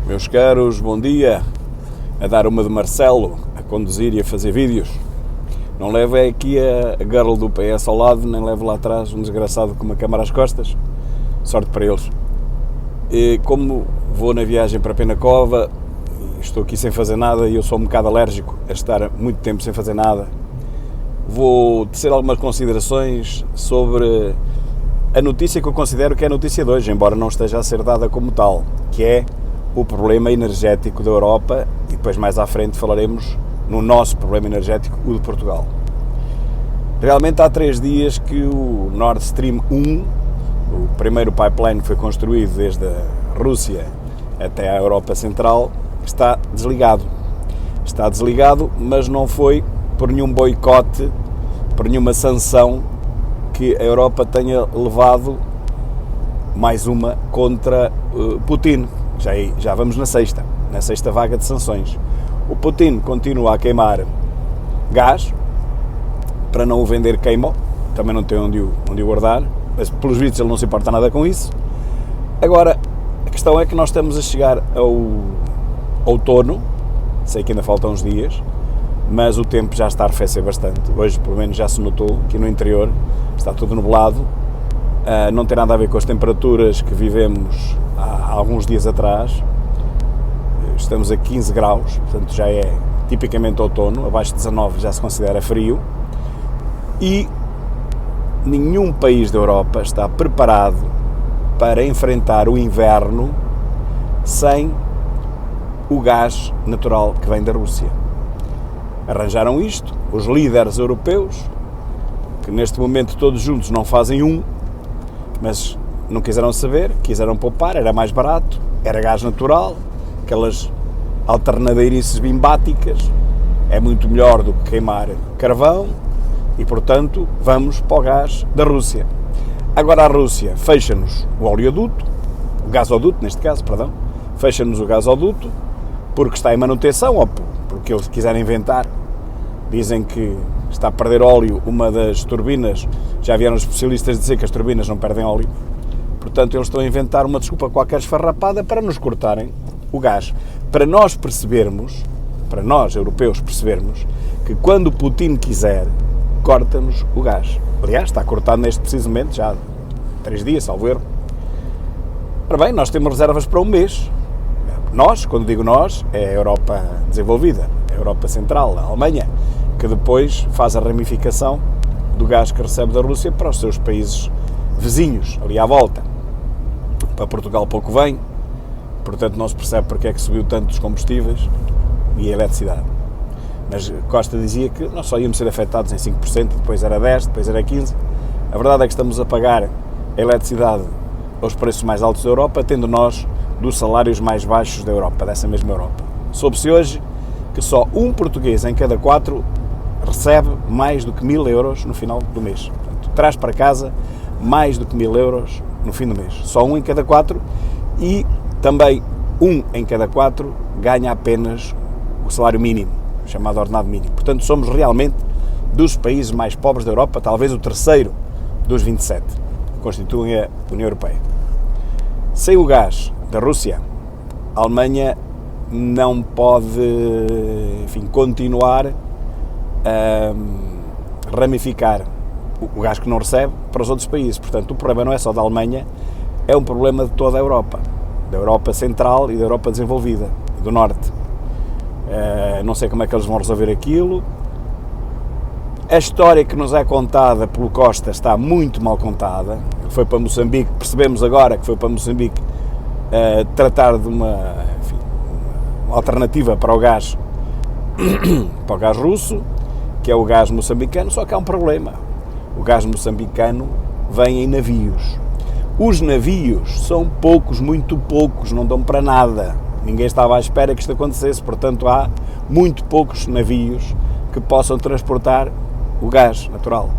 Meus caros, bom dia. A dar uma de Marcelo, a conduzir e a fazer vídeos. Não levo aqui a girl do PS ao lado, nem levo lá atrás um desgraçado com uma câmara às costas. Sorte para eles. E como vou na viagem para Penacova, estou aqui sem fazer nada e eu sou um bocado alérgico a estar muito tempo sem fazer nada, vou tecer algumas considerações sobre a notícia que eu considero que é a notícia de hoje, embora não esteja a ser dada como tal, que é o problema energético da Europa, e depois mais à frente falaremos no nosso problema energético, o de Portugal. Realmente há 3 dias que o Nord Stream 1, o primeiro pipeline que foi construído desde a Rússia até a Europa Central, está desligado. Está desligado, mas não foi por nenhum boicote, por nenhuma sanção que a Europa tenha levado mais uma contra Putin. Já vamos na sexta vaga de sanções. O Putin continua a queimar gás, para não o vender queimou, também não tem onde o guardar, mas pelos vistos ele não se importa nada com isso. Agora, a questão é que nós estamos a chegar ao outono, sei que ainda faltam uns dias, mas o tempo já está a arrefecer bastante. Hoje, pelo menos, já se notou aqui no interior, está tudo nublado. Não tem nada a ver com as temperaturas que vivemos há alguns dias atrás. Estamos a 15 graus, portanto já é tipicamente outono, abaixo de 19 já se considera frio, e nenhum país da Europa está preparado para enfrentar o inverno sem o gás natural que vem da Rússia. Arranjaram isto, os líderes europeus, que neste momento todos juntos não fazem mas não quiseram saber, quiseram poupar, era mais barato, era gás natural, aquelas alternadeirices bimbáticas, é muito melhor do que queimar carvão e, portanto, vamos para o gás da Rússia. Agora a Rússia fecha-nos o gasoduto neste caso, fecha-nos o gasoduto porque está em manutenção ou porque eles quiserem inventar. Dizem que está a perder óleo uma das turbinas, já vieram os especialistas dizer que as turbinas não perdem óleo, portanto eles estão a inventar uma desculpa qualquer esfarrapada para nos cortarem o gás. Para nós europeus percebermos que quando Putin quiser, corta-nos o gás. Aliás, está cortado neste preciso momento, já há 3 dias, salvo erro. Ora bem, nós temos reservas para um mês. Nós, quando digo nós, é a Europa desenvolvida, a Europa Central, a Alemanha, que depois faz a ramificação do gás que recebe da Rússia para os seus países vizinhos, ali à volta. Para Portugal pouco vem, portanto não se percebe porque é que subiu tanto os combustíveis e a eletricidade. Mas Costa dizia que nós só íamos ser afetados em 5%, depois era 10%, depois era 15%. A verdade é que estamos a pagar a eletricidade aos preços mais altos da Europa, tendo nós dos salários mais baixos da Europa, dessa mesma Europa. Soube-se hoje que só um português em cada 4 recebe mais do que 1.000 euros no final do mês. Portanto, traz para casa mais do que 1.000 euros no fim do mês. Só um em cada 4 e também um em cada 4 ganha apenas o salário mínimo, chamado ordenado mínimo. Portanto, somos realmente dos países mais pobres da Europa, talvez o terceiro dos 27 que constituem a União Europeia. Sem o gás da Rússia, a Alemanha não pode, continuar a ramificar o gás que não recebe para os outros países. Portanto, o problema não é só da Alemanha, é um problema de toda a Europa, da Europa Central e da Europa desenvolvida, do Norte. Não sei como é que eles vão resolver aquilo. A história que nos é contada pelo Costa está muito mal contada. Foi para Moçambique, percebemos agora que foi para Moçambique tratar de uma alternativa para o gás russo, que é o gás moçambicano, só que há um problema. O gás moçambicano vem em navios. Os navios são poucos, muito poucos, não dão para nada. Ninguém estava à espera que isto acontecesse, portanto há muito poucos navios que possam transportar o gás natural.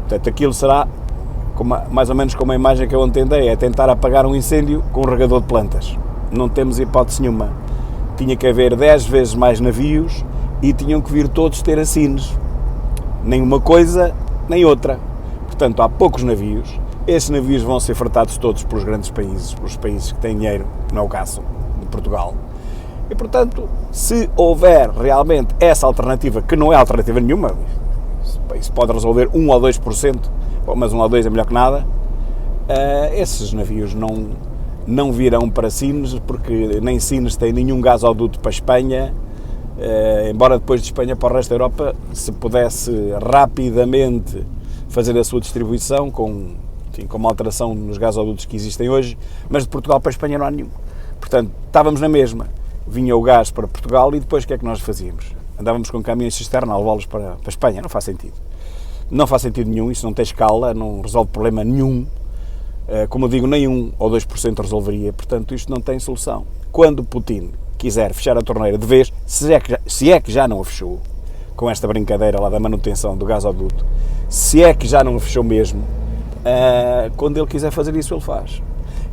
Portanto, aquilo será mais ou menos como a imagem que eu ontem dei, é tentar apagar um incêndio com um regador de plantas. Não temos hipótese nenhuma. Tinha que haver 10 vezes mais navios e tinham que vir todos ter assines. Nem uma coisa, nem outra. Portanto, há poucos navios. Esses navios vão ser fretados todos pelos grandes países, pelos países que têm dinheiro, não é o caso de Portugal. E, portanto, se houver realmente essa alternativa, que não é alternativa nenhuma, isso pode resolver 1 ou 2%, mas 1 ou 2% é melhor que nada, esses navios não virão para Sines, porque nem Sines tem nenhum gasoduto para a Espanha, embora depois de Espanha para o resto da Europa se pudesse rapidamente fazer a sua distribuição com uma alteração nos gasodutos que existem hoje, mas de Portugal para a Espanha não há nenhum. Portanto, estávamos na mesma, vinha o gás para Portugal e depois o que é que nós fazíamos? Andávamos com caminhões cisterna a levá-los para a Espanha, não faz sentido. Não faz sentido nenhum, isso não tem escala, não resolve problema nenhum. Como eu digo, nem 1 ou 2% resolveria, portanto isto não tem solução. Quando Putin quiser fechar a torneira de vez, se é que já não a fechou, com esta brincadeira lá da manutenção do gasoduto, se é que já não a fechou mesmo, quando ele quiser fazer isso ele faz.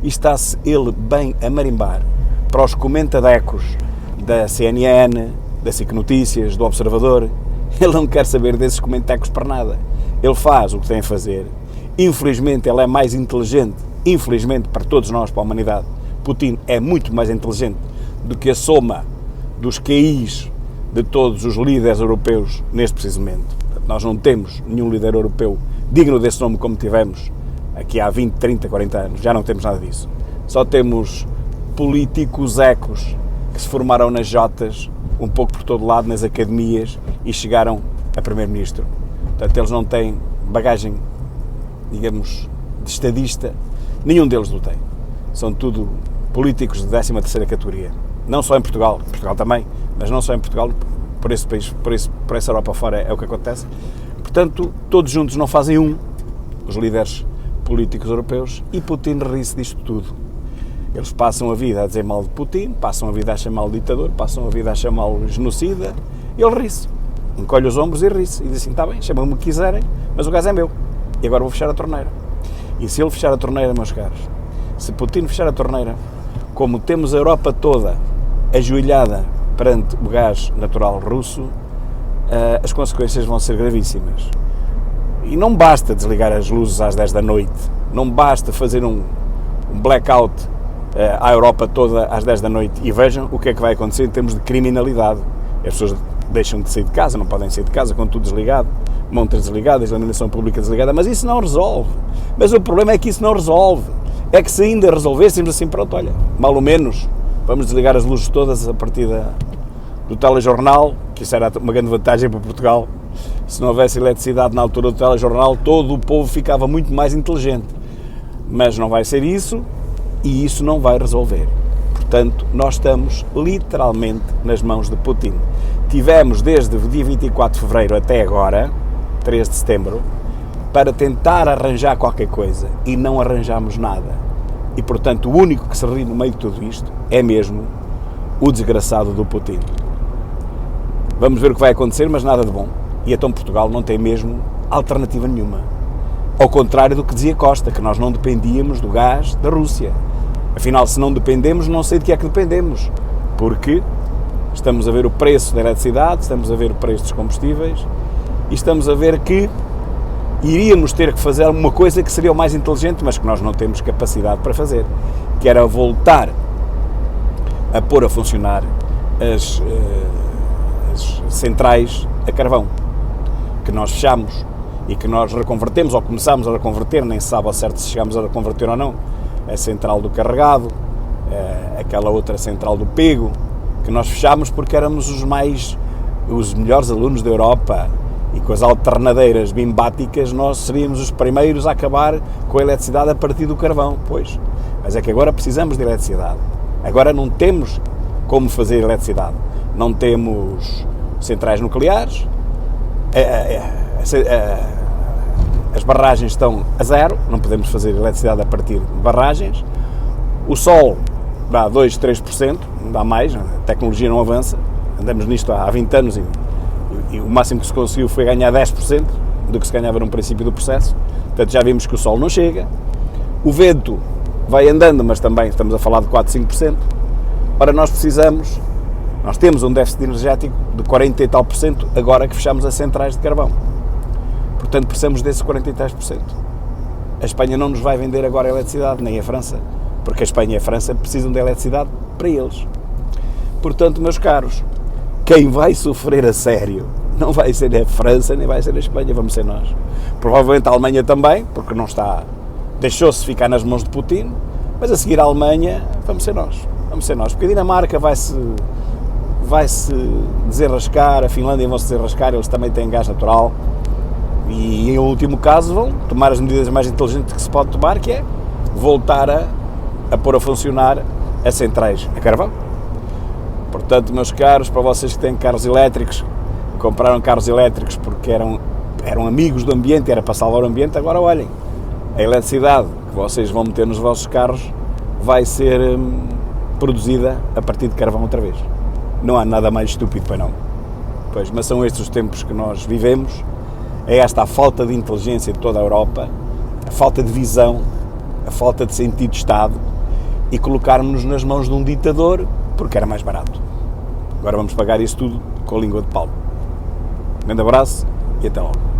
E está-se ele bem a marimbar para os comentadecos da CNN, da SIC Notícias, do Observador. Ele não quer saber desses comentecos para nada. Ele faz o que tem a fazer. Infelizmente ele é mais inteligente, infelizmente para todos nós, para a humanidade, Putin é muito mais inteligente do que a soma dos QIs de todos os líderes europeus neste preciso momento. Nós não temos nenhum líder europeu digno desse nome como tivemos aqui há 20, 30, 40 anos, já não temos nada disso. Só temos políticos ecos que se formaram nas Jotas, um pouco por todo lado, nas academias e chegaram a primeiro-ministro. Portanto, eles não têm bagagem, digamos, de estadista, nenhum deles o tem. São tudo políticos de 13ª categoria. Não só em Portugal também, mas não só em Portugal, por esse país, por essa Europa fora é o que acontece. Portanto, todos juntos não fazem os líderes políticos europeus, e Putin ri-se disto tudo. Eles passam a vida a dizer mal de Putin, passam a vida a chamá-lo ditador, passam a vida a chamá-lo genocida, e ele ri-se, encolhe os ombros e ri-se, e diz assim, está bem, chamam-me o que quiserem, mas o gás é meu, e agora vou fechar a torneira. E se ele fechar a torneira, meus caros, se Putin fechar a torneira, como temos a Europa toda ajoelhada perante o gás natural russo, as consequências vão ser gravíssimas. E não basta desligar as luzes às 10 da noite, não basta fazer um blackout à Europa toda às 10 da noite, e vejam o que é que vai acontecer em termos de criminalidade. As pessoas deixam de sair de casa, não podem sair de casa com tudo desligado, montas desligadas, iluminação pública desligada, mas isso não resolve. Mas o problema é que isso não resolve. É que se ainda resolvêssemos assim, pronto, olha, mal ou menos, vamos desligar as luzes todas a partir do telejornal, que isso era uma grande vantagem para Portugal. Se não houvesse eletricidade na altura do telejornal, todo o povo ficava muito mais inteligente. Mas não vai ser isso, e isso não vai resolver. Portanto, nós estamos literalmente nas mãos de Putin. Tivemos desde o dia 24 de fevereiro até agora, 3 de setembro, para tentar arranjar qualquer coisa, e não arranjamos nada. E, portanto, o único que se ri no meio de tudo isto é mesmo o desgraçado do Putin. Vamos ver o que vai acontecer, mas nada de bom. E então Portugal não tem mesmo alternativa nenhuma. Ao contrário do que dizia Costa, que nós não dependíamos do gás da Rússia. Afinal, se não dependemos, não sei de que é que dependemos. Porque estamos a ver o preço da eletricidade, estamos a ver o preço dos combustíveis e estamos a ver que iríamos ter que fazer uma coisa que seria o mais inteligente, mas que nós não temos capacidade para fazer, que era voltar a pôr a funcionar as centrais a carvão, que nós fechamos e que nós reconvertemos, ou começámos a reconverter, nem se sabe ao certo se chegámos a reconverter ou não, a central do Carregado, aquela outra central do Pego, que nós fechámos porque éramos os melhores alunos da Europa, e com as alternadeiras bimbáticas nós seríamos os primeiros a acabar com a eletricidade a partir do carvão. Pois, mas é que agora precisamos de eletricidade. Agora não temos como fazer eletricidade. Não temos centrais nucleares, as barragens estão a zero, não podemos fazer eletricidade a partir de barragens. O sol dá 2, 3%, não dá mais, a tecnologia não avança. Andamos nisto há 20 anos e o máximo que se conseguiu foi ganhar 10% do que se ganhava no princípio do processo. Portanto, já vimos que o sol não chega. O vento vai andando, mas também estamos a falar de 4, 5%. Ora, nós temos um déficit energético de 40 e tal % agora que fechamos as centrais de carvão. Portanto, precisamos desses 40 e tais %. A Espanha não nos vai vender agora a eletricidade, nem a França, porque a Espanha e a França precisam de eletricidade para eles. Portanto, meus caros, quem vai sofrer a sério não vai ser a França, nem vai ser a Espanha, vamos ser nós. Provavelmente a Alemanha também, porque não está, deixou-se ficar nas mãos de Putin, mas a seguir a Alemanha vamos ser nós. Vamos ser nós, porque a Dinamarca vai-se desenrascar, a Finlândia vão-se desenrascar, eles também têm gás natural, e em último caso vão tomar as medidas mais inteligentes que se pode tomar, que é voltar a pôr a funcionar as centrais a carvão. Portanto, meus caros, para vocês que têm carros elétricos, compraram carros elétricos porque eram amigos do ambiente, era para salvar o ambiente, agora olhem, a eletricidade que vocês vão meter nos vossos carros vai ser produzida a partir de carvão outra vez. Não há nada mais estúpido para não. Pois, mas são estes os tempos que nós vivemos, é esta a falta de inteligência de toda a Europa, a falta de visão, a falta de sentido de Estado e colocarmos-nos nas mãos de um ditador porque era mais barato. Agora vamos pagar isso tudo com a língua de pau. Um grande abraço e até logo.